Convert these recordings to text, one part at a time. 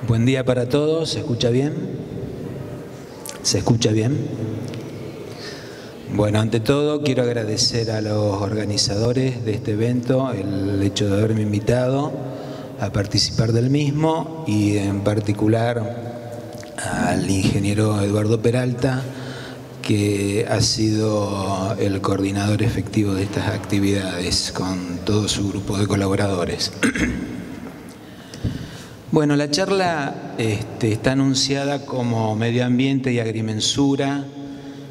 Buen día para todos. ¿Se escucha bien? ¿Se escucha bien? Bueno, ante todo quiero agradecer a los organizadores de este evento el hecho de haberme invitado a participar del mismo y en particular al ingeniero Eduardo Peralta, que ha sido el coordinador efectivo de estas actividades con todo su grupo de colaboradores. Bueno, la charla está anunciada como Medio Ambiente y Agrimensura,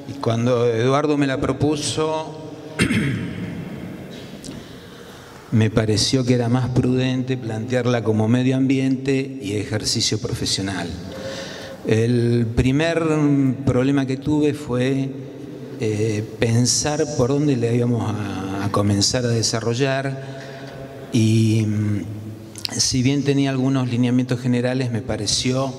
y cuando Eduardo me la propuso me pareció que era más prudente plantearla como Medio Ambiente y Ejercicio Profesional. El primer problema que tuve fue pensar por dónde le íbamos a comenzar a desarrollar, y si bien tenía algunos lineamientos generales, me pareció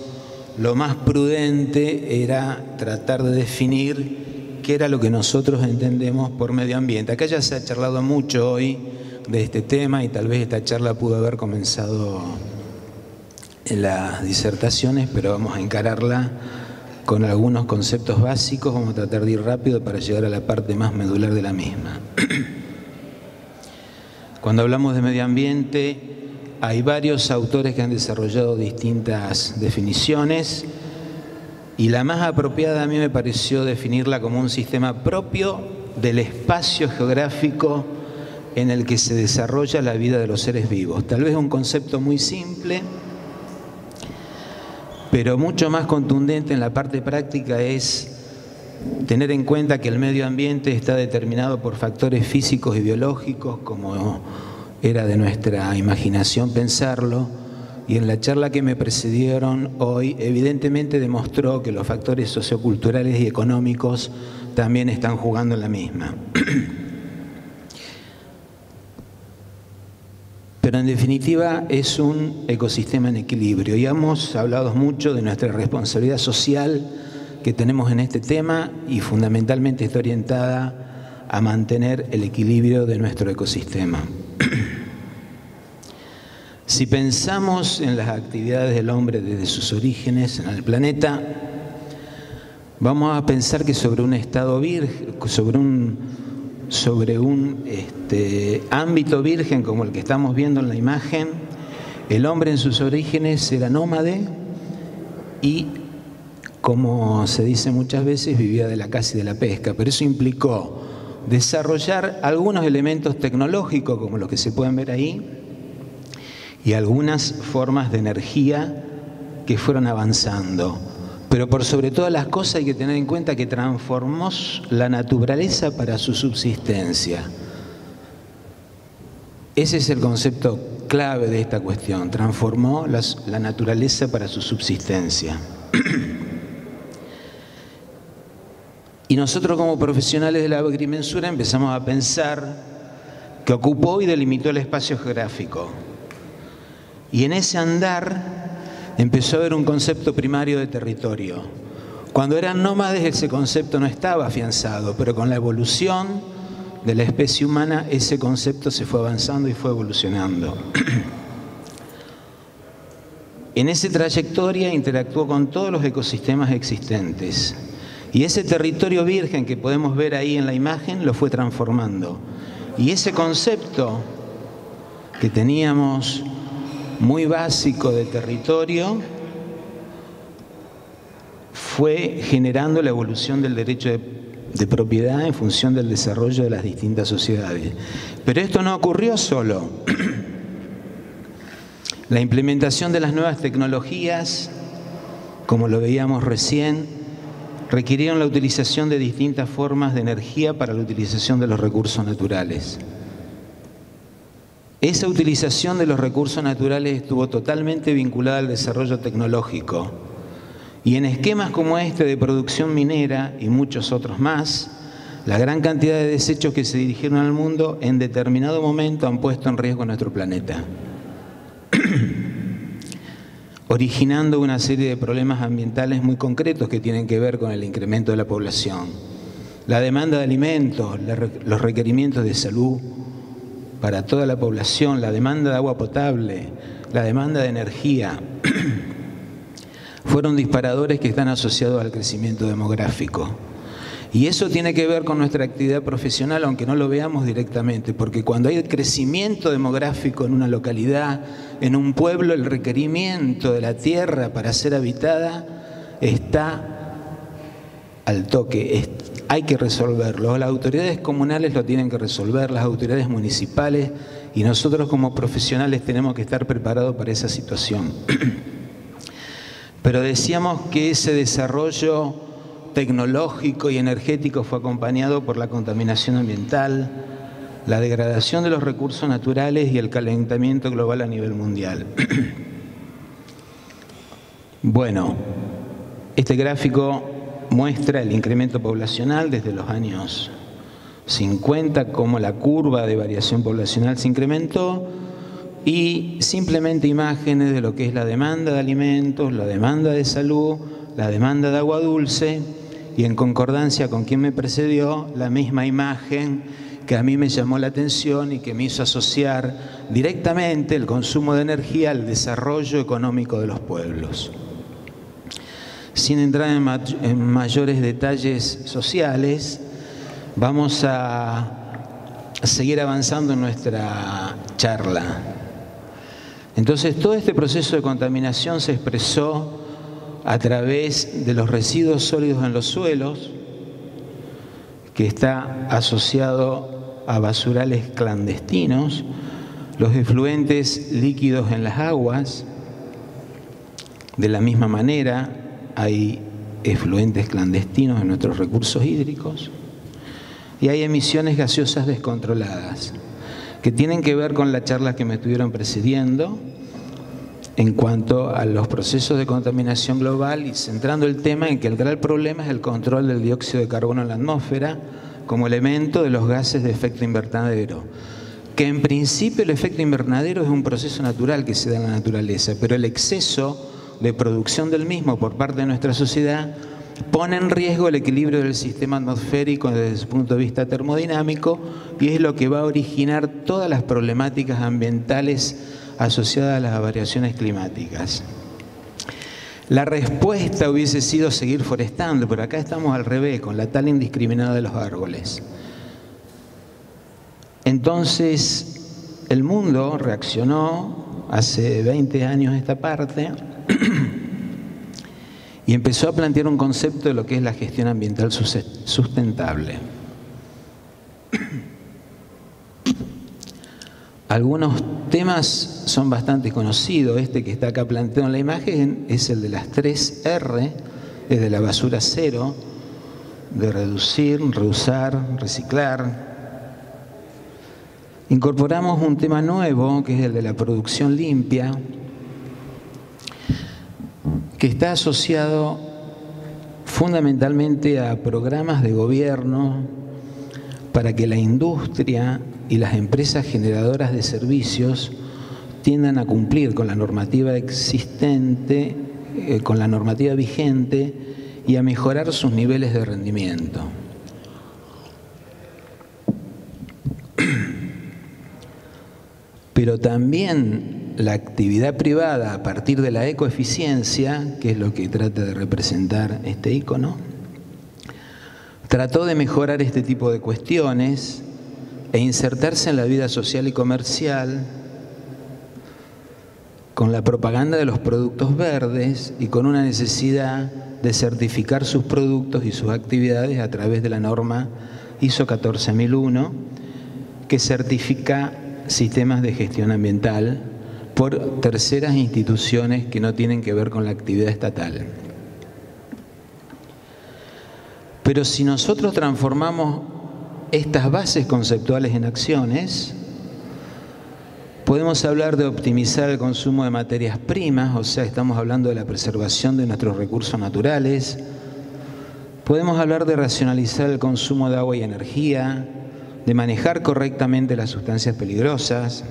lo más prudente era tratar de definir qué era lo que nosotros entendemos por medio ambiente. Acá ya se ha charlado mucho hoy de este tema y tal vez esta charla pudo haber comenzado en las disertaciones, pero vamos a encararla con algunos conceptos básicos. Vamos a tratar de ir rápido para llegar a la parte más medular de la misma. Cuando hablamos de medio ambiente, hay varios autores que han desarrollado distintas definiciones, y la más apropiada a mí me pareció definirla como un sistema propio del espacio geográfico en el que se desarrolla la vida de los seres vivos. Tal vez un concepto muy simple, pero mucho más contundente en la parte práctica es tener en cuenta que el medio ambiente está determinado por factores físicos y biológicos, como era de nuestra imaginación pensarlo, y en la charla que me precedieron hoy evidentemente demostró que los factores socioculturales y económicos también están jugando en la misma. Pero en definitiva es un ecosistema en equilibrio, y hemos hablado mucho de nuestra responsabilidad social que tenemos en este tema, y fundamentalmente está orientada a mantener el equilibrio de nuestro ecosistema. Si pensamos en las actividades del hombre desde sus orígenes en el planeta, vamos a pensar que sobre un estado virgen, sobre un ámbito virgen como el que estamos viendo en la imagen, el hombre en sus orígenes era nómade y, como se dice muchas veces, vivía de la caza y de la pesca. Pero eso implicó desarrollar algunos elementos tecnológicos como los que se pueden ver ahí, y algunas formas de energía que fueron avanzando. Pero por sobre todas las cosas hay que tener en cuenta que transformó la naturaleza para su subsistencia. Ese es el concepto clave de esta cuestión: transformó la naturaleza para su subsistencia. Y nosotros, como profesionales de la agrimensura, empezamos a pensar que ocupó y delimitó el espacio geográfico. Y en ese andar empezó a haber un concepto primario de territorio. Cuando eran nómades ese concepto no estaba afianzado, pero con la evolución de la especie humana ese concepto se fue avanzando y fue evolucionando. En esa trayectoria interactuó con todos los ecosistemas existentes. Y ese territorio virgen que podemos ver ahí en la imagen lo fue transformando. Y ese concepto que teníamos muy básico de territorio fue generando la evolución del derecho de propiedad en función del desarrollo de las distintas sociedades. Pero esto no ocurrió solo. La implementación de las nuevas tecnologías, como lo veíamos recién, requirieron la utilización de distintas formas de energía para la utilización de los recursos naturales. Esa utilización de los recursos naturales estuvo totalmente vinculada al desarrollo tecnológico. Y en esquemas como este de producción minera y muchos otros más, la gran cantidad de desechos que se dirigieron al mundo en determinado momento han puesto en riesgo nuestro planeta, originando una serie de problemas ambientales muy concretos que tienen que ver con el incremento de la población, la demanda de alimentos, los requerimientos de salud para toda la población, la demanda de agua potable, la demanda de energía. fueron disparadores que están asociados al crecimiento demográfico. Y eso tiene que ver con nuestra actividad profesional, aunque no lo veamos directamente, porque cuando hay crecimiento demográfico en una localidad, en un pueblo, el requerimiento de la tierra para ser habitada está al toque. Hay que resolverlo. Las autoridades comunales lo tienen que resolver, las autoridades municipales, y nosotros como profesionales tenemos que estar preparados para esa situación. Pero decíamos que ese desarrollo tecnológico y energético fue acompañado por la contaminación ambiental, la degradación de los recursos naturales y el calentamiento global a nivel mundial. Bueno, este gráfico muestra el incremento poblacional desde los años 50, cómo la curva de variación poblacional se incrementó, y simplemente imágenes de lo que es la demanda de alimentos, la demanda de salud, la demanda de agua dulce, y en concordancia con quien me precedió, la misma imagen que a mí me llamó la atención y que me hizo asociar directamente el consumo de energía al desarrollo económico de los pueblos. Sin entrar en mayores detalles sociales, vamos a seguir avanzando en nuestra charla. Entonces, todo este proceso de contaminación se expresó a través de los residuos sólidos en los suelos, que está asociado a basurales clandestinos, los efluentes líquidos en las aguas. De la misma manera, hay efluentes clandestinos en nuestros recursos hídricos, y hay emisiones gaseosas descontroladas, que tienen que ver con la charla que me estuvieron precediendo, en cuanto a los procesos de contaminación global, y centrando el tema en que el gran problema es el control del dióxido de carbono en la atmósfera como elemento de los gases de efecto invernadero, que en principio el efecto invernadero es un proceso natural que se da en la naturaleza, pero el exceso de producción del mismo por parte de nuestra sociedad pone en riesgo el equilibrio del sistema atmosférico desde su punto de vista termodinámico, y es lo que va a originar todas las problemáticas ambientales asociada a las variaciones climáticas. La respuesta hubiese sido seguir forestando, pero acá estamos al revés, con la tala indiscriminada de los árboles. Entonces, el mundo reaccionó hace 20 años esta parte y empezó a plantear un concepto de lo que es la gestión ambiental sustentable. Algunos temas son bastante conocidos. Este que está acá planteado en la imagen es el de las 3 R, es de la basura cero, de reducir, reusar, reciclar. Incorporamos un tema nuevo, que es el de la producción limpia, que está asociado fundamentalmente a programas de gobierno para que la industria y las empresas generadoras de servicios tiendan a cumplir con la normativa existente, con la normativa vigente, y a mejorar sus niveles de rendimiento. Pero también la actividad privada, a partir de la ecoeficiencia, que es lo que trata de representar este icono, trató de mejorar este tipo de cuestiones e insertarse en la vida social y comercial con la propaganda de los productos verdes y con una necesidad de certificar sus productos y sus actividades a través de la norma ISO 14001, que certifica sistemas de gestión ambiental por terceras instituciones que no tienen que ver con la actividad estatal. Pero si nosotros transformamos estas bases conceptuales en acciones, podemos hablar de optimizar el consumo de materias primas, o sea, estamos hablando de la preservación de nuestros recursos naturales. Podemos hablar de racionalizar el consumo de agua y energía, de manejar correctamente las sustancias peligrosas,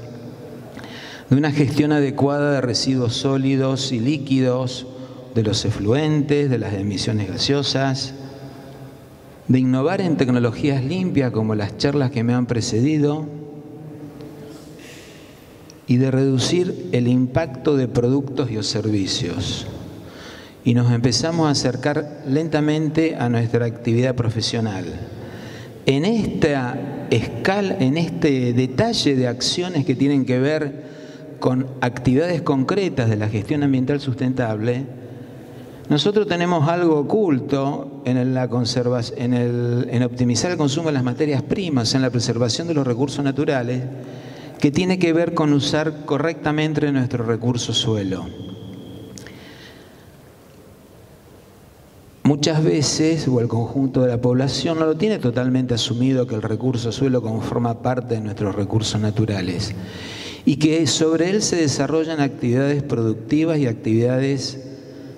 de una gestión adecuada de residuos sólidos y líquidos, de los efluentes, de las emisiones gaseosas, de innovar en tecnologías limpias como las charlas que me han precedido, y de reducir el impacto de productos y servicios. y nos empezamos a acercar lentamente a nuestra actividad profesional. En esta escala, en este detalle de acciones que tienen que ver con actividades concretas de la gestión ambiental sustentable, nosotros tenemos algo oculto en la conservación, en optimizar el consumo de las materias primas, en la preservación de los recursos naturales, que tiene que ver con usar correctamente nuestro recurso suelo. Muchas veces, o el conjunto de la población no lo tiene totalmente asumido, que el recurso suelo conforma parte de nuestros recursos naturales y que sobre él se desarrollan actividades productivas y actividades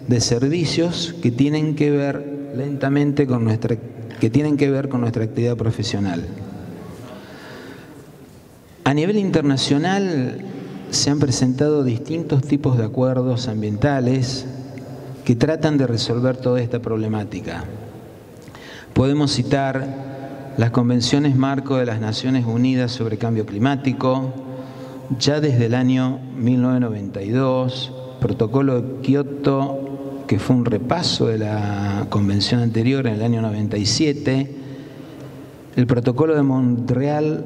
de servicios que tienen que ver lentamente con nuestra actividad profesional. A nivel internacional se han presentado distintos tipos de acuerdos ambientales que tratan de resolver toda esta problemática. Podemos citar las convenciones marco de las Naciones Unidas sobre Cambio Climático, ya desde el año 1992, Protocolo de Kioto, que fue un repaso de la convención anterior en el año 97, el Protocolo de Montreal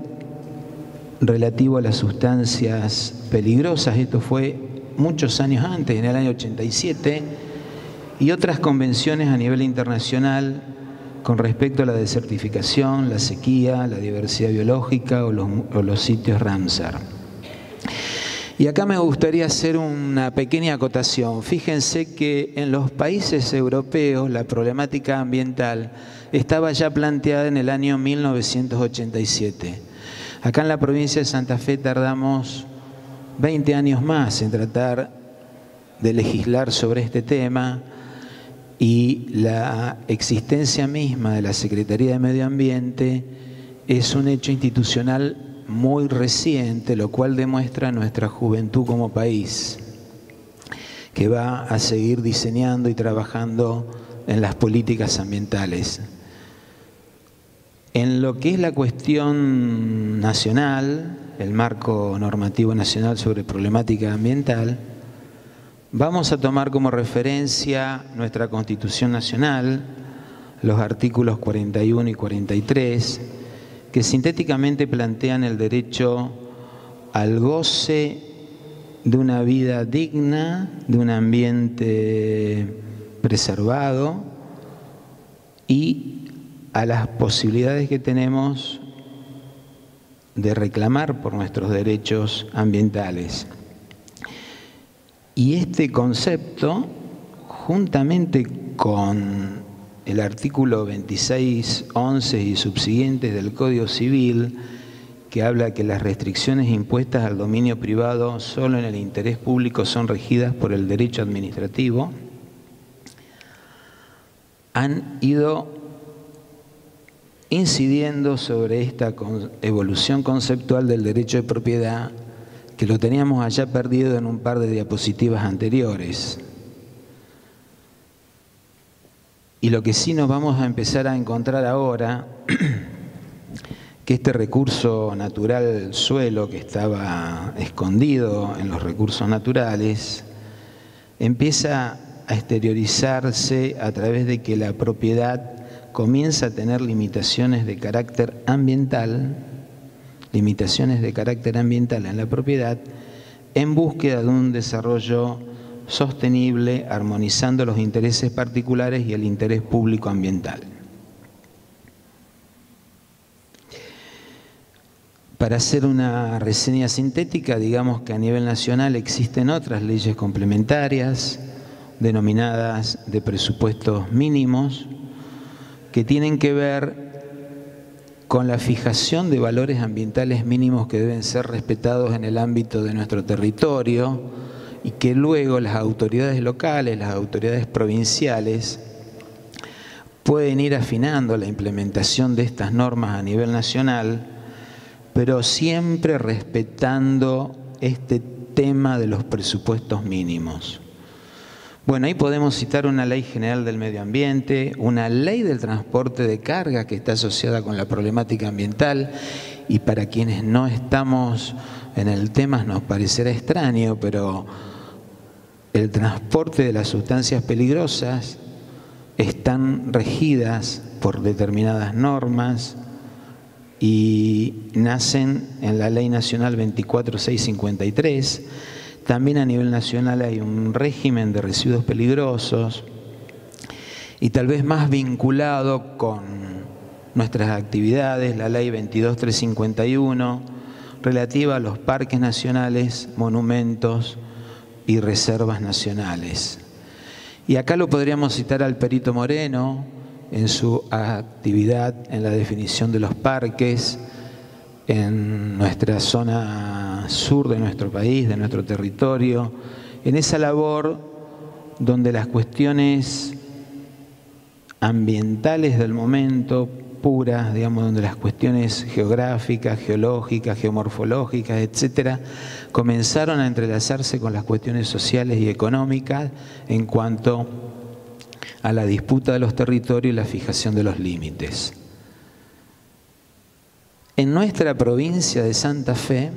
relativo a las sustancias peligrosas, esto fue muchos años antes, en el año 87, y otras convenciones a nivel internacional con respecto a la desertificación, la sequía, la diversidad biológica o los sitios Ramsar. Y acá me gustaría hacer una pequeña acotación. Fíjense que en los países europeos la problemática ambiental estaba ya planteada en el año 1987. Acá en la provincia de Santa Fe tardamos 20 años más en tratar de legislar sobre este tema, y la existencia misma de la Secretaría de Medio Ambiente es un hecho institucional muy reciente, lo cual demuestra nuestra juventud como país, que va a seguir diseñando y trabajando en las políticas ambientales. En lo que es la cuestión nacional, el marco normativo nacional sobre problemática ambiental, vamos a tomar como referencia nuestra Constitución Nacional, los artículos 41 y 43, que sintéticamente plantean el derecho al goce de una vida digna, de un ambiente preservado y a las posibilidades que tenemos de reclamar por nuestros derechos ambientales. Y este concepto, juntamente con el artículo 26.11 y subsiguientes del Código Civil, que habla que las restricciones impuestas al dominio privado solo en el interés público son regidas por el derecho administrativo, han ido incidiendo sobre esta evolución conceptual del derecho de propiedad, que lo teníamos allá perdido en un par de diapositivas anteriores. Y lo que sí nos vamos a empezar a encontrar ahora, que este recurso natural suelo que estaba escondido en los recursos naturales, empieza a exteriorizarse a través de que la propiedad comienza a tener limitaciones de carácter ambiental en la propiedad, en búsqueda de un desarrollo sostenible, armonizando los intereses particulares y el interés público ambiental. Para hacer una reseña sintética, digamos que a nivel nacional existen otras leyes complementarias, denominadas de presupuestos mínimos, que tienen que ver con la fijación de valores ambientales mínimos que deben ser respetados en el ámbito de nuestro territorio y que luego las autoridades locales, las autoridades provinciales, pueden ir afinando la implementación de estas normas a nivel nacional, pero siempre respetando este tema de los presupuestos mínimos. Bueno, ahí podemos citar una ley general del medio ambiente, una ley del transporte de carga que está asociada con la problemática ambiental, y para quienes no estamos en el tema nos parecerá extraño, pero el transporte de las sustancias peligrosas están regidas por determinadas normas y nacen en la Ley Nacional 24653. También a nivel nacional hay un régimen de residuos peligrosos y tal vez más vinculado con nuestras actividades, la Ley 22351, relativa a los parques nacionales, monumentos y reservas nacionales. Y acá lo podríamos citar al Perito Moreno en su actividad en la definición de los parques en nuestra zona sur de nuestro país, de nuestro territorio, en esa labor donde las cuestiones ambientales del momento, puras, digamos, donde las cuestiones geográficas, geológicas, geomorfológicas, etcétera, comenzaron a entrelazarse con las cuestiones sociales y económicas en cuanto a la disputa de los territorios y la fijación de los límites. En nuestra provincia de Santa Fe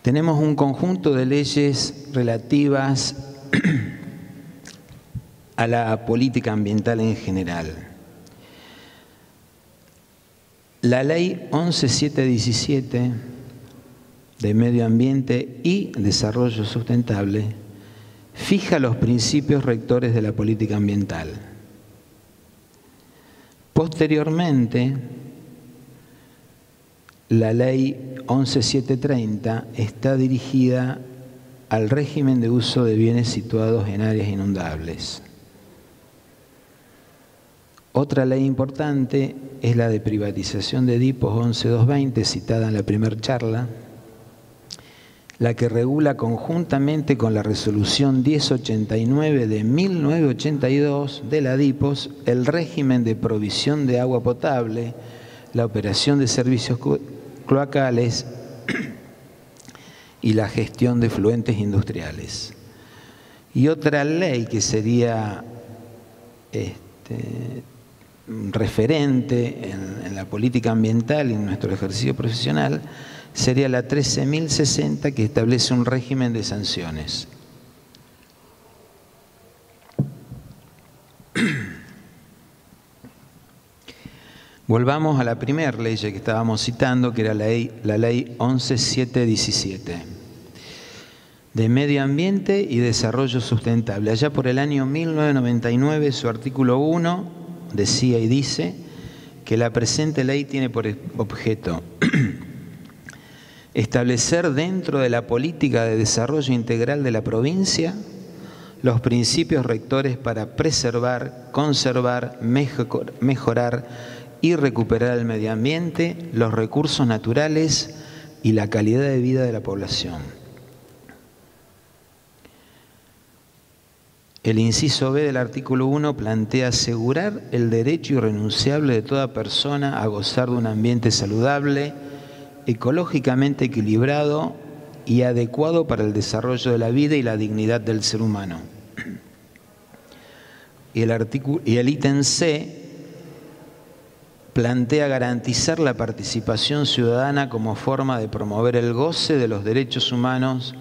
tenemos un conjunto de leyes relativas a la política ambiental en general. La Ley 11717 de Medio Ambiente y Desarrollo Sustentable fija los principios rectores de la política ambiental. Posteriormente, la Ley 11730 está dirigida al régimen de uso de bienes situados en áreas inundables. Otra ley importante es la de privatización de dipos 11220, citada en la primera charla, la que regula conjuntamente con la resolución 1089 de 1982 de la DIPOS el régimen de provisión de agua potable, la operación de servicios cloacales y la gestión de efluentes industriales. Y otra ley que sería referente en la política ambiental y en nuestro ejercicio profesional sería la 13.060, que establece un régimen de sanciones. Volvamos a la primera ley que estábamos citando, que era la ley 11717 de Medio Ambiente y Desarrollo Sustentable. Allá por el año 1999, su artículo 1 decía y dice que la presente ley tiene por objeto establecer dentro de la política de desarrollo integral de la provincia los principios rectores para preservar, conservar, mejorar y recuperar el medio ambiente, los recursos naturales y la calidad de vida de la población. El inciso B del artículo 1 plantea asegurar el derecho irrenunciable de toda persona a gozar de un ambiente saludable, ecológicamente equilibrado y adecuado para el desarrollo de la vida y la dignidad del ser humano. Y el ítem C plantea garantizar la participación ciudadana como forma de promover el goce de los derechos humanos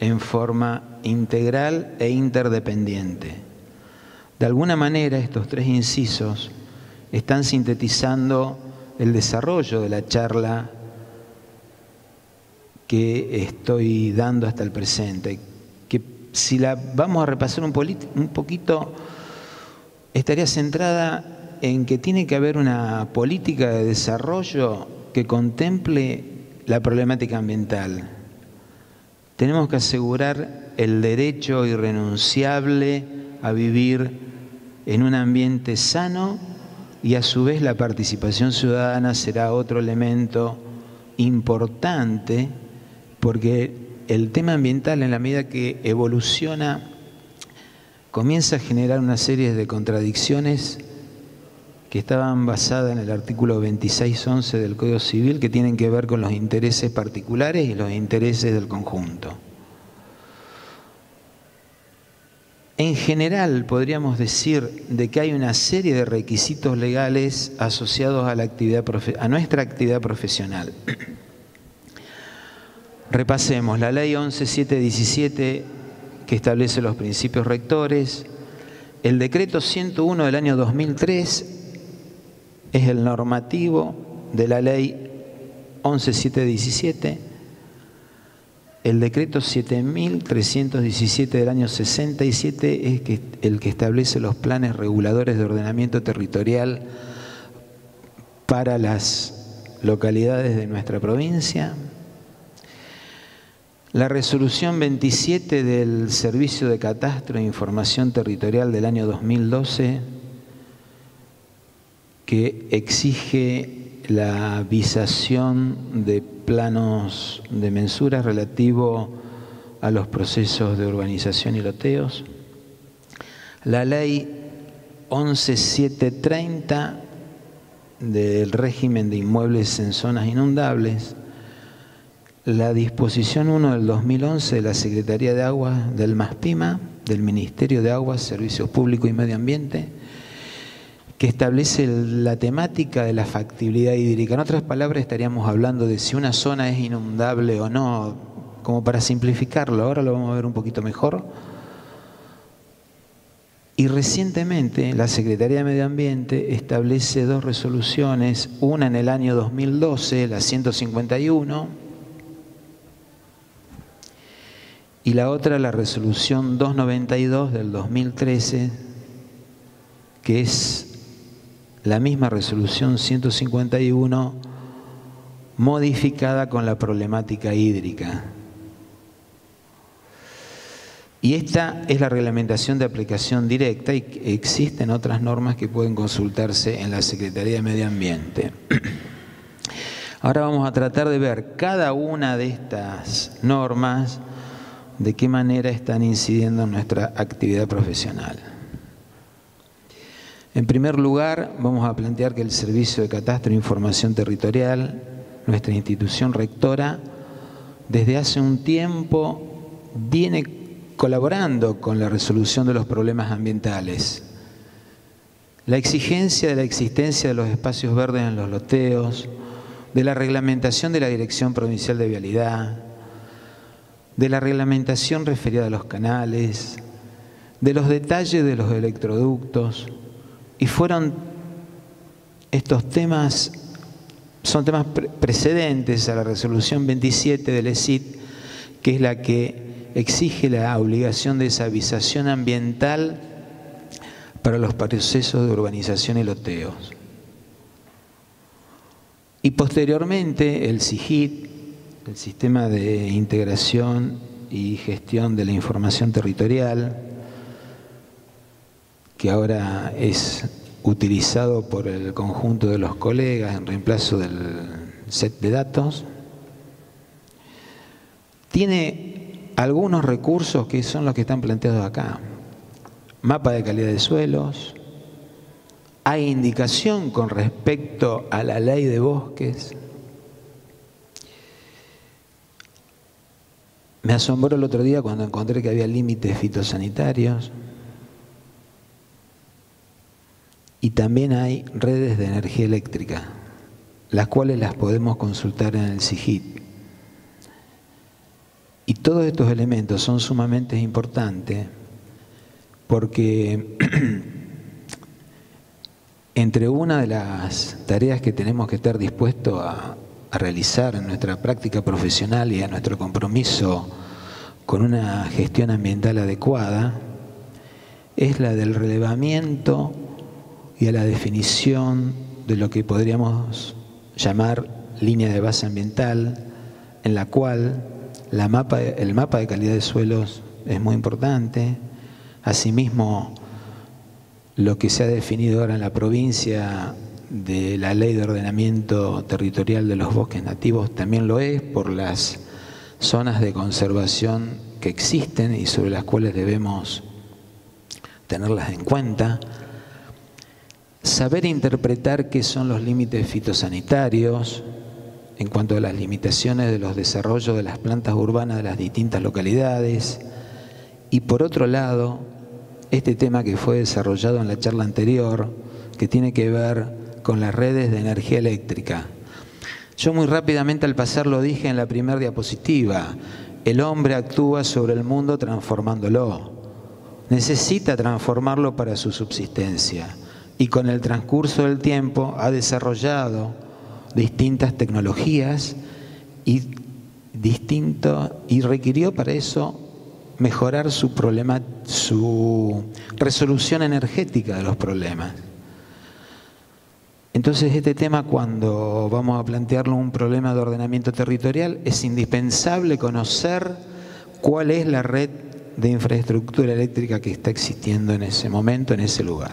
en forma integral e interdependiente. De alguna manera, estos tres incisos están sintetizando el desarrollo de la charla que estoy dando hasta el presente, que si la vamos a repasar un poquito, estaría centrada en que tiene que haber una política de desarrollo que contemple la problemática ambiental. Tenemos que asegurar el derecho irrenunciable a vivir en un ambiente sano y a su vez la participación ciudadana será otro elemento importante, porque el tema ambiental, en la medida que evoluciona, comienza a generar una serie de contradicciones que estaban basadas en el artículo 2611 del Código Civil, que tienen que ver con los intereses particulares y los intereses del conjunto. En general, podríamos decir de que hay una serie de requisitos legales asociados a nuestra actividad profesional. Repasemos la ley 11.717 que establece los principios rectores, el decreto 101 del año 2003 es el normativo de la ley 11.717, el decreto 7.317 del año 67 es el que establece los planes reguladores de ordenamiento territorial para las localidades de nuestra provincia. La resolución 27 del Servicio de Catastro e Información Territorial del año 2012 que exige la visación de planos de mensuras relativo a los procesos de urbanización y loteos. La ley 11.730 del régimen de inmuebles en zonas inundables. La disposición 1 del 2011 de la Secretaría de Aguas del MASPIMA, del Ministerio de Aguas, Servicios Públicos y Medio Ambiente, que establece la temática de la factibilidad hídrica. En otras palabras, estaríamos hablando de si una zona es inundable o no, como para simplificarlo. Ahora lo vamos a ver un poquito mejor. Y recientemente la Secretaría de Medio Ambiente establece dos resoluciones, una en el año 2012, la 151, y la otra, la resolución 292 del 2013, que es la misma resolución 151 modificada con la problemática hídrica. Y esta es la reglamentación de aplicación directa y existen otras normas que pueden consultarse en la Secretaría de Medio Ambiente. Ahora vamos a tratar de ver cada una de estas normas, de qué manera están incidiendo en nuestra actividad profesional. En primer lugar, vamos a plantear que el Servicio de Catastro e Información Territorial, nuestra institución rectora, desde hace un tiempo viene colaborando con la resolución de los problemas ambientales. La exigencia de la existencia de los espacios verdes en los loteos, de la reglamentación de la Dirección Provincial de Vialidad, de la reglamentación referida a los canales, de los detalles de los electroductos, y fueron estos temas, son temas precedentes a la resolución 27 del ESIT, que es la que exige la obligación de desavisación ambiental para los procesos de urbanización y loteos. Y posteriormente el SIGIT, el Sistema de Integración y Gestión de la Información Territorial, que ahora es utilizado por el conjunto de los colegas en reemplazo del set de datos, tiene algunos recursos que son los que están planteados acá. Mapa de calidad de suelos, hay indicación con respecto a la ley de bosques. Me asombró el otro día cuando encontré que había límites fitosanitarios. Y también hay redes de energía eléctrica, las cuales las podemos consultar en el SIGIT. Y todos estos elementos son sumamente importantes porque entre una de las tareas que tenemos que estar dispuestos a realizar en nuestra práctica profesional y a nuestro compromiso con una gestión ambiental adecuada es la del relevamiento y a la definición de lo que podríamos llamar línea de base ambiental, en la cual el mapa de calidad de suelos es muy importante. Asimismo, lo que se ha definido ahora en la provincia de la Ley de Ordenamiento Territorial de los Bosques Nativos también lo es, por las zonas de conservación que existen y sobre las cuales debemos tenerlas en cuenta. Saber interpretar qué son los límites fitosanitarios en cuanto a las limitaciones de los desarrollos de las plantas urbanas de las distintas localidades. Y por otro lado, este tema que fue desarrollado en la charla anterior, que tiene que ver con las redes de energía eléctrica. Yo muy rápidamente al pasar lo dije en la primera diapositiva. El hombre actúa sobre el mundo transformándolo. Necesita transformarlo para su subsistencia. Y con el transcurso del tiempo ha desarrollado distintas tecnologías y requirió para eso mejorar su resolución energética de los problemas. Entonces este tema, cuando vamos a plantearlo un problema de ordenamiento territorial, es indispensable conocer cuál es la red de infraestructura eléctrica que está existiendo en ese momento, en ese lugar.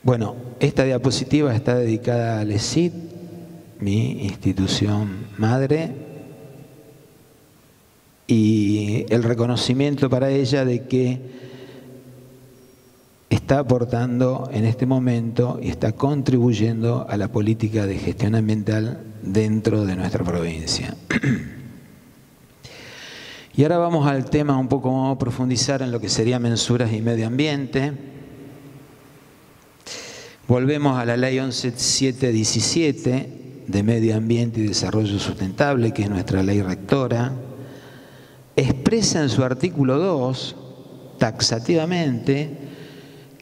Bueno, esta diapositiva está dedicada al ESID, mi institución madre, y el reconocimiento para ella de que está aportando en este momento y está contribuyendo a la política de gestión ambiental dentro de nuestra provincia. Y ahora vamos al tema un poco, vamos a profundizar en lo que sería mensuras y medio ambiente. Volvemos a la ley 11717 de Medio Ambiente y Desarrollo Sustentable, que es nuestra ley rectora. Expresa en su artículo 2, taxativamente,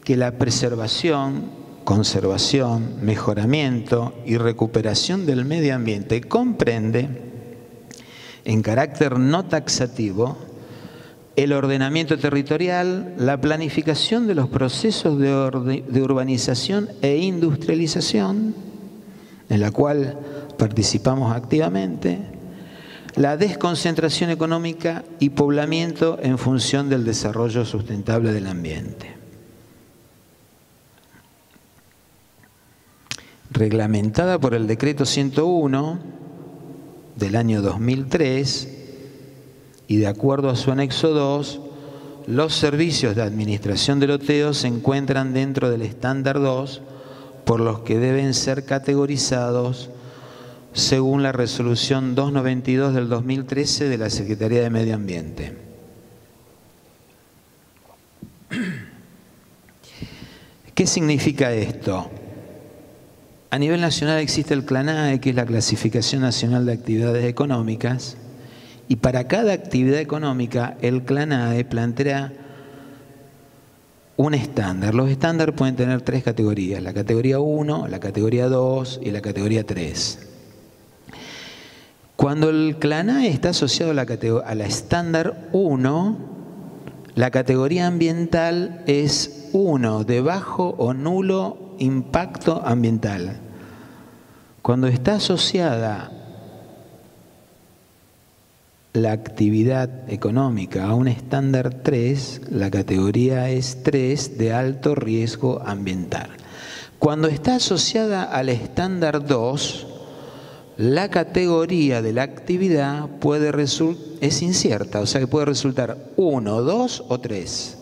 que la preservación, conservación, mejoramiento y recuperación del medio ambiente comprende, en carácter no taxativo, el ordenamiento territorial, la planificación de los procesos de urbanización e industrialización, en la cual participamos activamente, la desconcentración económica y poblamiento en función del desarrollo sustentable del ambiente. Reglamentada por el Decreto 101 del año 2003 y de acuerdo a su anexo 2, los servicios de administración de loteo se encuentran dentro del estándar 2, por los que deben ser categorizados según la resolución 292 del 2013 de la Secretaría de Medio Ambiente. ¿Qué significa esto? A nivel nacional existe el CLANAE, que es la Clasificación Nacional de Actividades Económicas, y para cada actividad económica el CLANAE plantea un estándar. Los estándares pueden tener 3 categorías: la categoría 1, la categoría 2 y la categoría 3. Cuando el CLANAE está asociado a la estándar 1, la categoría ambiental es 1, de bajo o nulo impacto ambiental. Cuando está asociada la actividad económica a un estándar 3, la categoría es 3, de alto riesgo ambiental. Cuando está asociada al estándar 2, la categoría de la actividad es incierta, o sea que puede resultar 1, 2 o 3.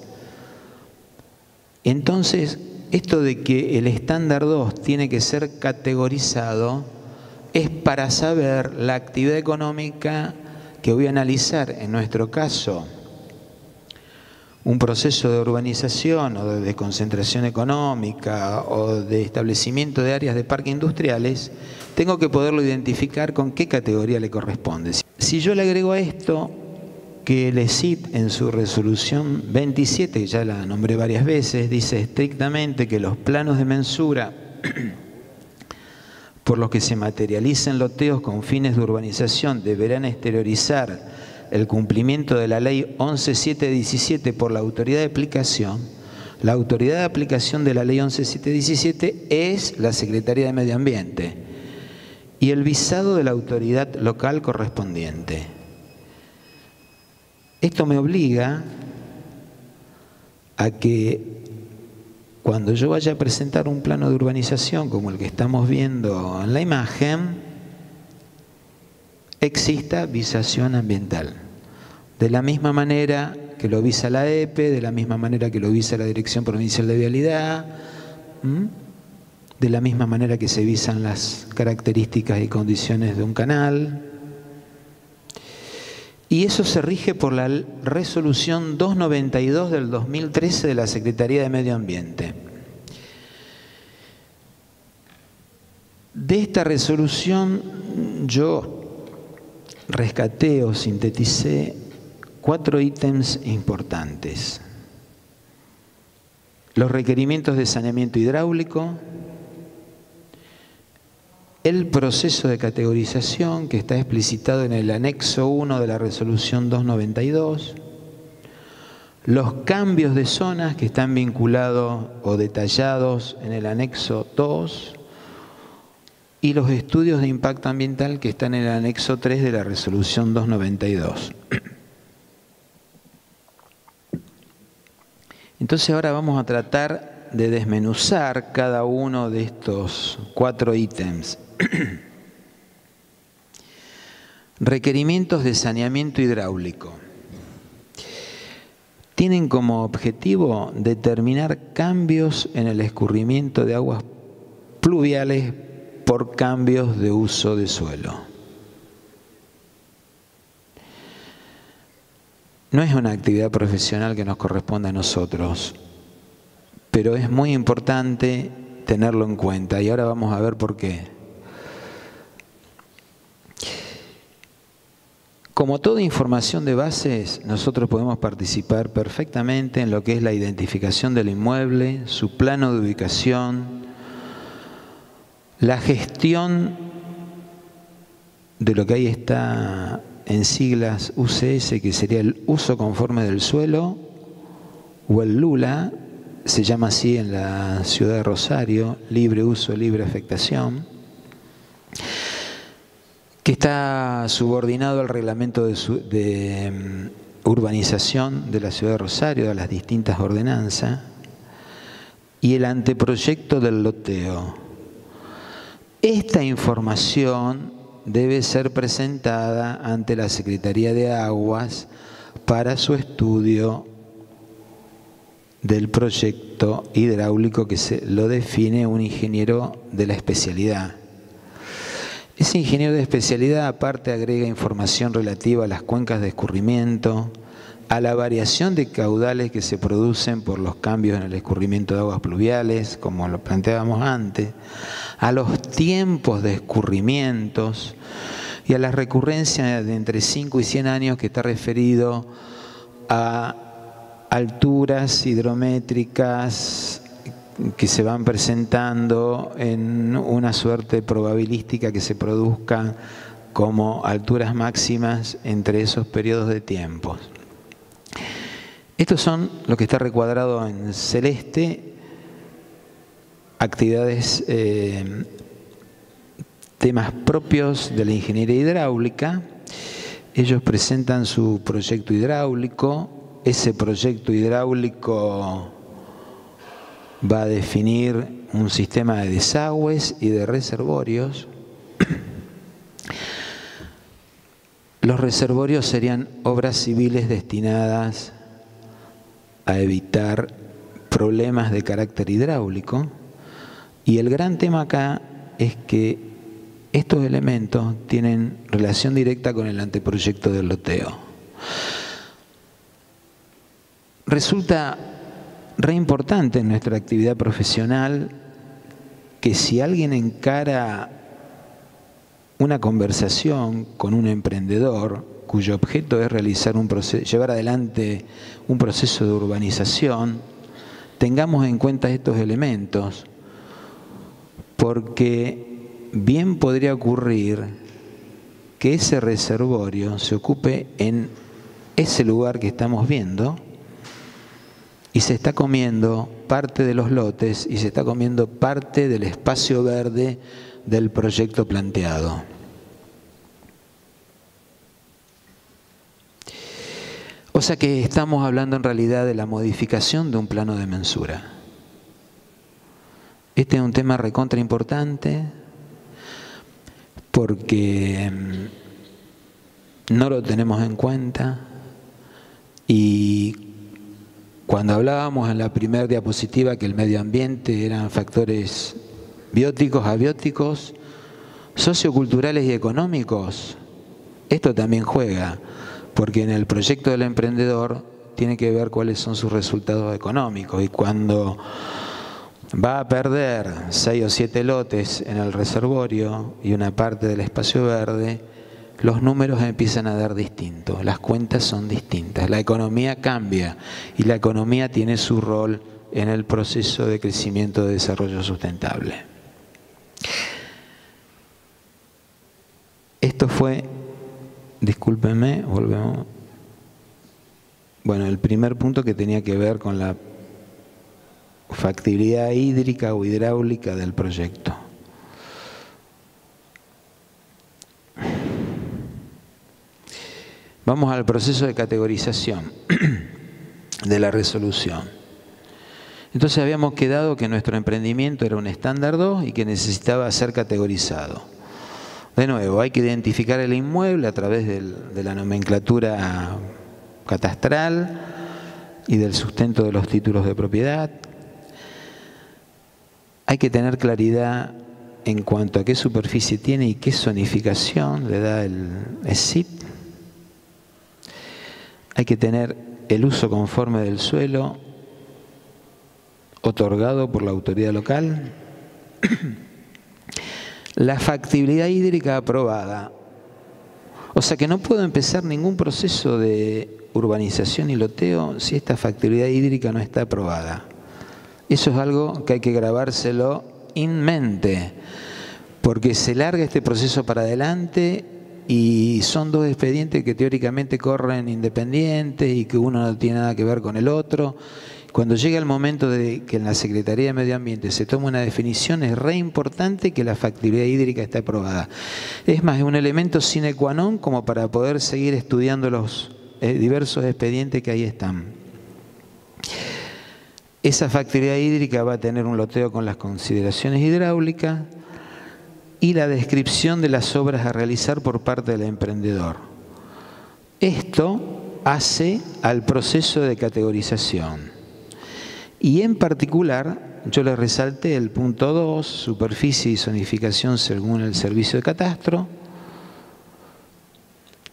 Entonces, esto de que el estándar 2 tiene que ser categorizado es para saber la actividad económica que voy a analizar, en nuestro caso, un proceso de urbanización o de desconcentración económica o de establecimiento de áreas de parques industriales, tengo que poderlo identificar con qué categoría le corresponde. Si yo le agrego a esto que el ESID en su resolución 27, que ya la nombré varias veces, dice estrictamente que los planos de mensura por los que se materialicen loteos con fines de urbanización deberán exteriorizar el cumplimiento de la ley 11717 por la autoridad de aplicación. La autoridad de aplicación de la ley 11717 es la Secretaría de Medio Ambiente y el visado de la autoridad local correspondiente. Esto me obliga a que cuando yo vaya a presentar un plano de urbanización como el que estamos viendo en la imagen, exista visación ambiental. De la misma manera que lo visa la EPE, de la misma manera que lo visa la Dirección Provincial de Vialidad, de la misma manera que se visan las características y condiciones de un canal. Y eso se rige por la resolución 292 del 2013 de la Secretaría de Medio Ambiente. De esta resolución yo rescaté o sinteticé 4 ítems importantes. Los requerimientos de saneamiento hidráulico, el proceso de categorización que está explicitado en el anexo 1 de la resolución 292, los cambios de zonas que están vinculados o detallados en el anexo 2 y los estudios de impacto ambiental que están en el anexo 3 de la resolución 292. Entonces ahora vamos a tratar de desmenuzar cada uno de estos 4 ítems. Requerimientos de saneamiento hidráulico. Tienen como objetivo determinar cambios en el escurrimiento de aguas pluviales por cambios de uso de suelo. No es una actividad profesional que nos corresponda a nosotros, pero es muy importante tenerlo en cuenta y ahora vamos a ver por qué. Como toda información de bases, nosotros podemos participar perfectamente en lo que es la identificación del inmueble, su plano de ubicación, la gestión de lo que ahí está en siglas UCS, que sería el uso conforme del suelo, o el LULA, se llama así en la ciudad de Rosario, libre uso, libre afectación, que está subordinado al reglamento de urbanización de la ciudad de Rosario, a las distintas ordenanzas, y el anteproyecto del loteo. Esta información debe ser presentada ante la Secretaría de Aguas para su estudio del proyecto hidráulico que lo define un ingeniero de la especialidad. Ese ingeniero de especialidad aparte agrega información relativa a las cuencas de escurrimiento, a la variación de caudales que se producen por los cambios en el escurrimiento de aguas pluviales, como lo planteábamos antes, a los tiempos de escurrimientos y a la recurrencia de entre 5 y 100 años que está referido a alturas hidrométricas que se van presentando en una suerte probabilística que se produzca como alturas máximas entre esos periodos de tiempos. Estos son lo que está recuadrado en celeste, actividades, temas propios de la ingeniería hidráulica. Ellos presentan su proyecto hidráulico. Ese proyecto hidráulico va a definir un sistema de desagües y de reservorios. Los reservorios serían obras civiles destinadas a evitar problemas de carácter hidráulico. Y el gran tema acá es que estos elementos tienen relación directa con el anteproyecto del loteo. Resulta re importante en nuestra actividad profesional que si alguien encara una conversación con un emprendedor cuyo objeto es realizar llevar adelante un proceso de urbanización, tengamos en cuenta estos elementos, porque bien podría ocurrir que ese reservorio se ocupe en ese lugar que estamos viendo y se está comiendo parte de los lotes y se está comiendo parte del espacio verde del proyecto planteado. O sea que estamos hablando en realidad de la modificación de un plano de mensura. Este es un tema recontra importante porque no lo tenemos en cuenta y cuando hablábamos en la primera diapositiva que el medio ambiente eran factores bióticos, abióticos, socioculturales y económicos, esto también juega, porque en el proyecto del emprendedor tiene que ver cuáles son sus resultados económicos y cuando va a perder 6 o 7 lotes en el reservorio y una parte del espacio verde, los números empiezan a dar distintos, las cuentas son distintas, la economía cambia y la economía tiene su rol en el proceso de crecimiento de desarrollo sustentable. Esto fue, discúlpenme, volvemos. Bueno, el primer punto que tenía que ver con la factibilidad hídrica o hidráulica del proyecto. Vamos al proceso de categorización de la resolución. Entonces habíamos quedado que nuestro emprendimiento era un estándar 2 y que necesitaba ser categorizado. De nuevo, hay que identificar el inmueble a través de la nomenclatura catastral y del sustento de los títulos de propiedad. Hay que tener claridad en cuanto a qué superficie tiene y qué zonificación le da el SIP. Hay que tener el uso conforme del suelo otorgado por la autoridad local. La factibilidad hídrica aprobada. O sea que no puedo empezar ningún proceso de urbanización y loteo si esta factibilidad hídrica no está aprobada. Eso es algo que hay que grabárselo en mente, porque se larga este proceso para adelante y son dos expedientes que teóricamente corren independientes y que uno no tiene nada que ver con el otro. Cuando llega el momento de que en la Secretaría de Medio Ambiente se tome una definición, es re importante que la factibilidad hídrica esté aprobada. Es más, es un elemento sine qua non como para poder seguir estudiando los diversos expedientes que ahí están. Esa factibilidad hídrica va a tener un loteo con las consideraciones hidráulicas y la descripción de las obras a realizar por parte del emprendedor. Esto hace al proceso de categorización. Y en particular, yo les resalté el punto 2, superficie y zonificación según el servicio de catastro.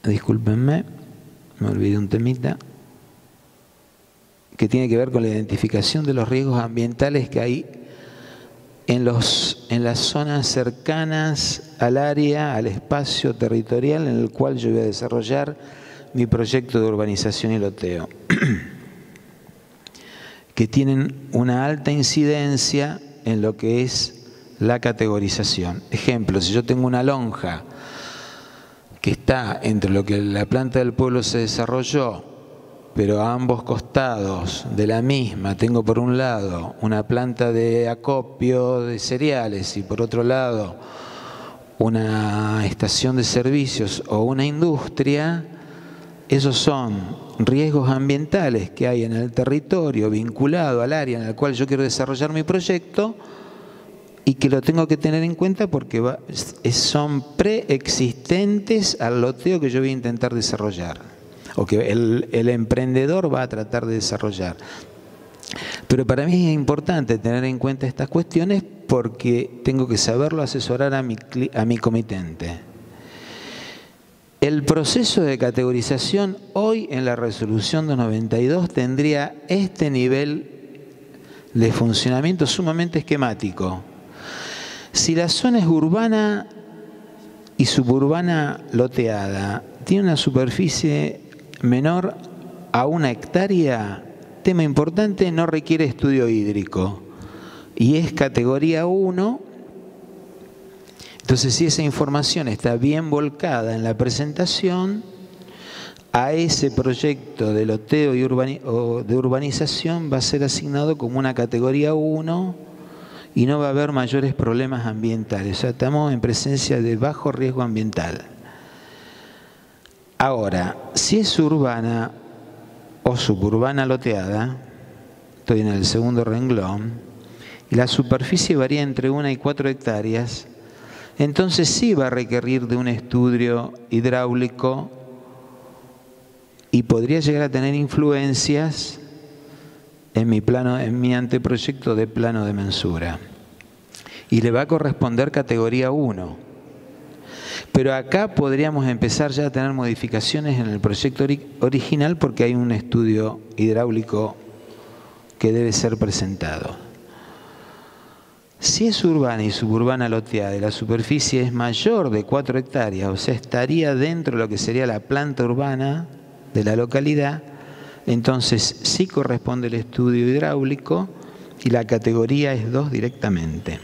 Discúlpenme, me olvidé un temita, que tiene que ver con la identificación de los riesgos ambientales que hay en las zonas cercanas al área, al espacio territorial en el cual yo voy a desarrollar mi proyecto de urbanización y loteo, que tienen una alta incidencia en lo que es la categorización. Ejemplo, si yo tengo una lonja que está entre lo que la planta del pueblo se desarrolló, pero a ambos costados de la misma tengo por un lado una planta de acopio de cereales y por otro lado una estación de servicios o una industria, esos son riesgos ambientales que hay en el territorio vinculado al área en el cual yo quiero desarrollar mi proyecto y que lo tengo que tener en cuenta porque son preexistentes al loteo que yo voy a intentar desarrollar o que el emprendedor va a tratar de desarrollar. Pero para mí es importante tener en cuenta estas cuestiones porque tengo que saberlo asesorar a mi comitente. El proceso de categorización hoy en la resolución 292 tendría este nivel de funcionamiento sumamente esquemático. Si la zona es urbana y suburbana loteada, tiene una superficie menor a 1 hectárea, tema importante, no requiere estudio hídrico y es categoría 1. Entonces, si esa información está bien volcada en la presentación, a ese proyecto de loteo o de urbanización va a ser asignado como una categoría 1 y no va a haber mayores problemas ambientales. O sea, estamos en presencia de bajo riesgo ambiental. Ahora, si es urbana o suburbana loteada, estoy en el segundo renglón, y la superficie varía entre 1 y 4 hectáreas, entonces sí va a requerir de un estudio hidráulico y podría llegar a tener influencias en mi anteproyecto de plano de mensura. Y le va a corresponder categoría 1. Pero acá podríamos empezar ya a tener modificaciones en el proyecto original porque hay un estudio hidráulico que debe ser presentado. Si es urbana y suburbana loteada y la superficie es mayor de 4 hectáreas, o sea, estaría dentro de lo que sería la planta urbana de la localidad, entonces sí corresponde el estudio hidráulico y la categoría es 2 directamente.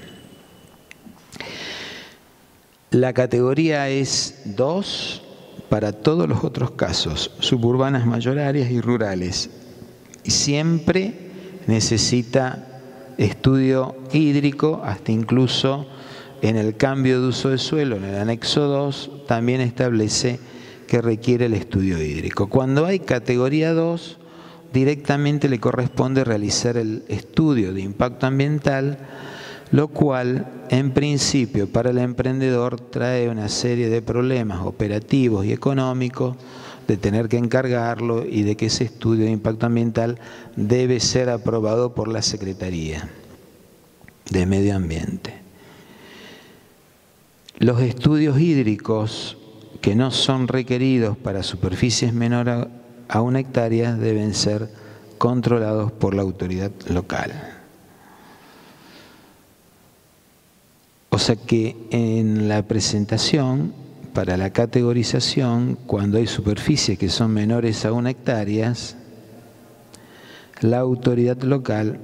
La categoría es 2 para todos los otros casos, suburbanas mayorarias y rurales. Y siempre necesita estudio hídrico, hasta incluso en el cambio de uso de suelo, en el anexo 2, también establece que requiere el estudio hídrico. Cuando hay categoría 2, directamente le corresponde realizar el estudio de impacto ambiental, lo cual, en principio, para el emprendedor trae una serie de problemas operativos y económicos, de tener que encargarlo y de que ese estudio de impacto ambiental debe ser aprobado por la Secretaría de Medio Ambiente. Los estudios hídricos que no son requeridos para superficies menores a 1 hectárea deben ser controlados por la autoridad local. O sea que en la presentación, para la categorización, cuando hay superficies que son menores a 1 hectárea, la autoridad local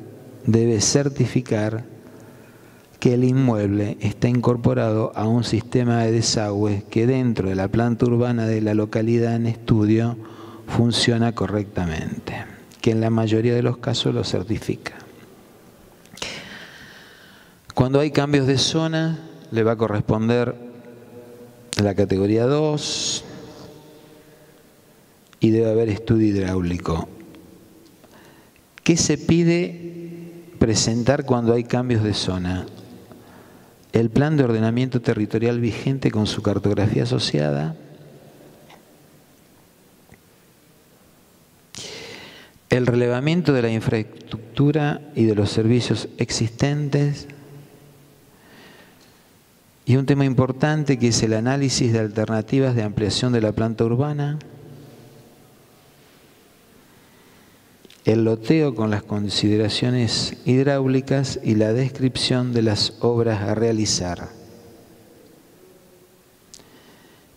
debe certificar que el inmueble está incorporado a un sistema de desagüe que dentro de la planta urbana de la localidad en estudio funciona correctamente, que en la mayoría de los casos lo certifica. Cuando hay cambios de zona, le va a corresponder la categoría 2 y debe haber estudio hidráulico. ¿Qué se pide presentar cuando hay cambios de zona? El plan de ordenamiento territorial vigente con su cartografía asociada, el relevamiento de la infraestructura y de los servicios existentes, y un tema importante que es el análisis de alternativas de ampliación de la planta urbana, el loteo con las consideraciones hidráulicas y la descripción de las obras a realizar.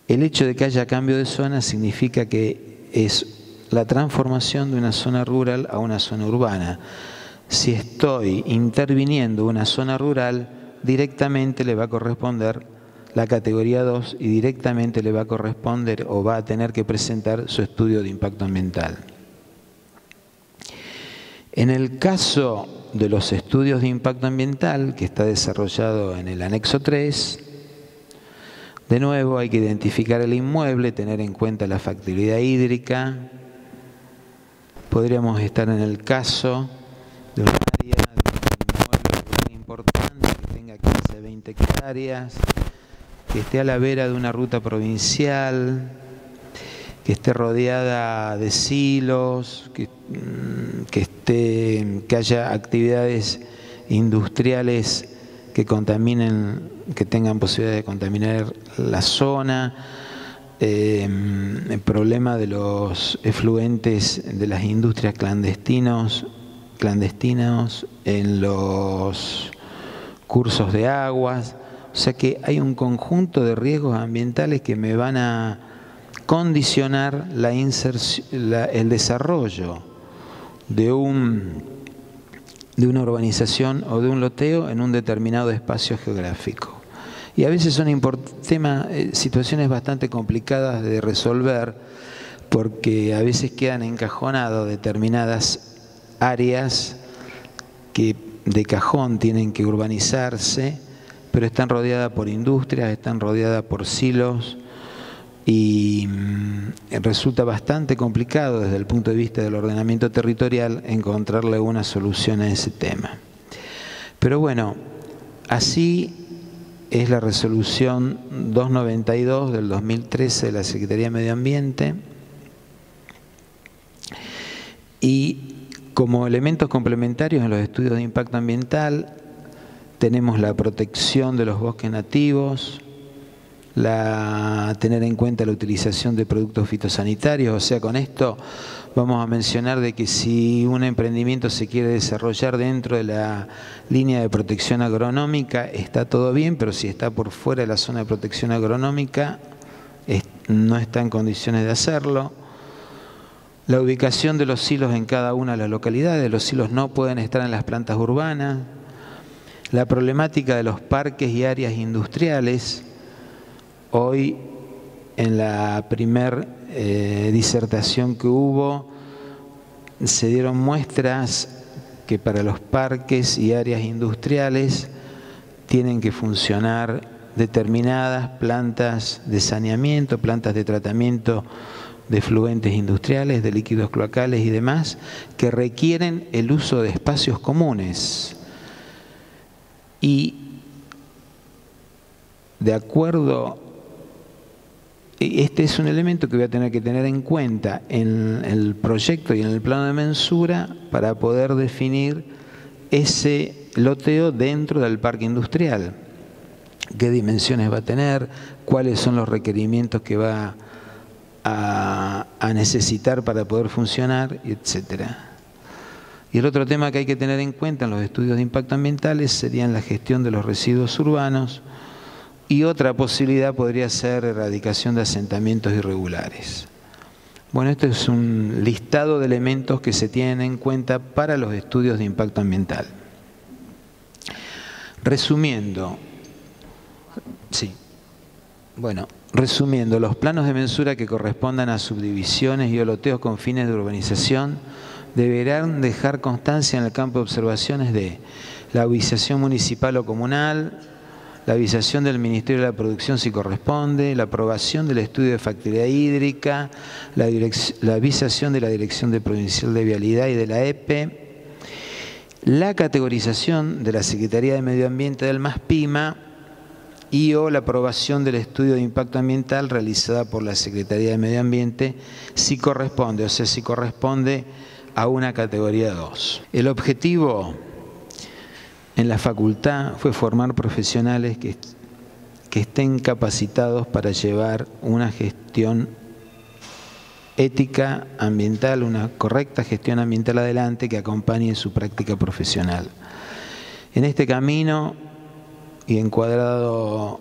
El hecho de que haya cambio de zona significa que es la transformación de una zona rural a una zona urbana. Si estoy interviniendo una zona rural, directamente le va a corresponder la categoría 2 y directamente le va a corresponder o va a tener que presentar su estudio de impacto ambiental. En el caso de los estudios de impacto ambiental, que está desarrollado en el anexo 3, de nuevo hay que identificar el inmueble, tener en cuenta la factibilidad hídrica. Podríamos estar en el caso de un área de un inmueble importante, que tenga 15, 20 hectáreas, que esté a la vera de una ruta provincial, que esté rodeada de silos, que haya actividades industriales que contaminen, que tengan posibilidad de contaminar la zona, el problema de los efluentes de las industrias clandestinos en los cursos de aguas. O sea que hay un conjunto de riesgos ambientales que me van a condicionar el desarrollo de una urbanización o de un loteo en un determinado espacio geográfico. Y a veces son situaciones bastante complicadas de resolver, porque a veces quedan encajonadas determinadas áreas que de cajón tienen que urbanizarse, pero están rodeadas por industrias, están rodeadas por silos, y resulta bastante complicado desde el punto de vista del ordenamiento territorial encontrarle una solución a ese tema. Pero bueno, así es la resolución 292 del 2013 de la Secretaría de Medio Ambiente, y como elementos complementarios en los estudios de impacto ambiental tenemos la protección de los bosques nativos, tener en cuenta la utilización de productos fitosanitarios. O sea, con esto vamos a mencionar de que si un emprendimiento se quiere desarrollar dentro de la línea de protección agronómica, está todo bien, pero si está por fuera de la zona de protección agronómica, no está en condiciones de hacerlo. La ubicación de los silos en cada una de las localidades. Los silos no pueden estar en las plantas urbanas. La problemática de los parques y áreas industriales. Hoy, en la primer disertación que hubo, se dieron muestras que para los parques y áreas industriales tienen que funcionar determinadas plantas de saneamiento, plantas de tratamiento de efluentes industriales, de líquidos cloacales y demás, que requieren el uso de espacios comunes. Y de acuerdo, este es un elemento que voy a tener que tener en cuenta en el proyecto y en el plano de mensura para poder definir ese loteo dentro del parque industrial. ¿Qué dimensiones va a tener? ¿Cuáles son los requerimientos que va a necesitar para poder funcionar? Etcétera. Y el otro tema que hay que tener en cuenta en los estudios de impacto ambientales serían la gestión de los residuos urbanos, y otra posibilidad podría ser erradicación de asentamientos irregulares. Bueno, este es un listado de elementos que se tienen en cuenta para los estudios de impacto ambiental. Resumiendo, los planos de mensura que correspondan a subdivisiones y loteos con fines de urbanización deberán dejar constancia en el campo de observaciones de la avisación municipal o comunal, la avisación del Ministerio de la Producción si corresponde, la aprobación del estudio de factibilidad hídrica, la avisación de la Dirección Provincial de Vialidad y de la EPE, la categorización de la Secretaría de Medio Ambiente del MASPIMA y o la aprobación del estudio de impacto ambiental realizada por la Secretaría de Medio Ambiente si corresponde, o sea, si corresponde a una categoría 2. El objetivo en la facultad fue formar profesionales que estén capacitados para llevar una gestión ética ambiental, una correcta gestión ambiental adelante que acompañe su práctica profesional. En este camino y encuadrado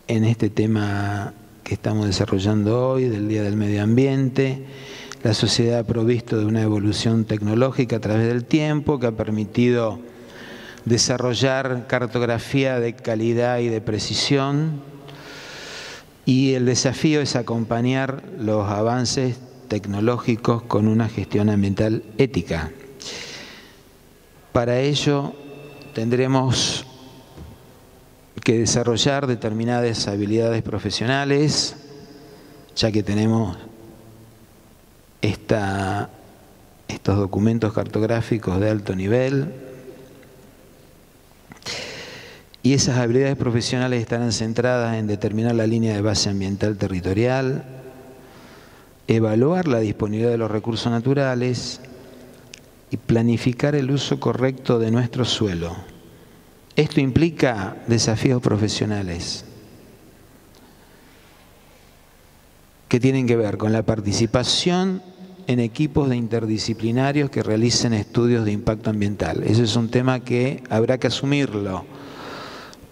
en este tema que estamos desarrollando hoy, del Día del Medio Ambiente, la sociedad ha provisto de una evolución tecnológica a través del tiempo que ha permitido desarrollar cartografía de calidad y de precisión, y el desafío es acompañar los avances tecnológicos con una gestión ambiental ética. Para ello tendremos que desarrollar determinadas habilidades profesionales, ya que tenemos estos documentos cartográficos de alto nivel, y esas habilidades profesionales estarán centradas en determinar la línea de base ambiental territorial, evaluar la disponibilidad de los recursos naturales y planificar el uso correcto de nuestro suelo. Esto implica desafíos profesionales que tienen que ver con la participación en equipos de interdisciplinarios que realicen estudios de impacto ambiental. Ese es un tema que habrá que asumirlo,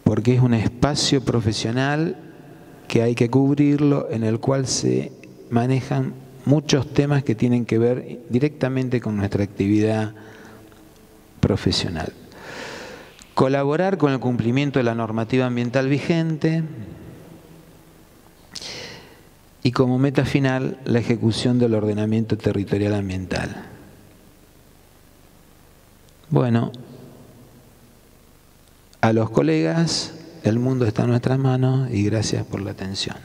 porque es un espacio profesional que hay que cubrirlo, en el cual se manejan muchos temas que tienen que ver directamente con nuestra actividad profesional. Colaborar con el cumplimiento de la normativa ambiental vigente y, como meta final, la ejecución del ordenamiento territorial ambiental. Bueno, a los colegas, el mundo está en nuestras manos y gracias por la atención.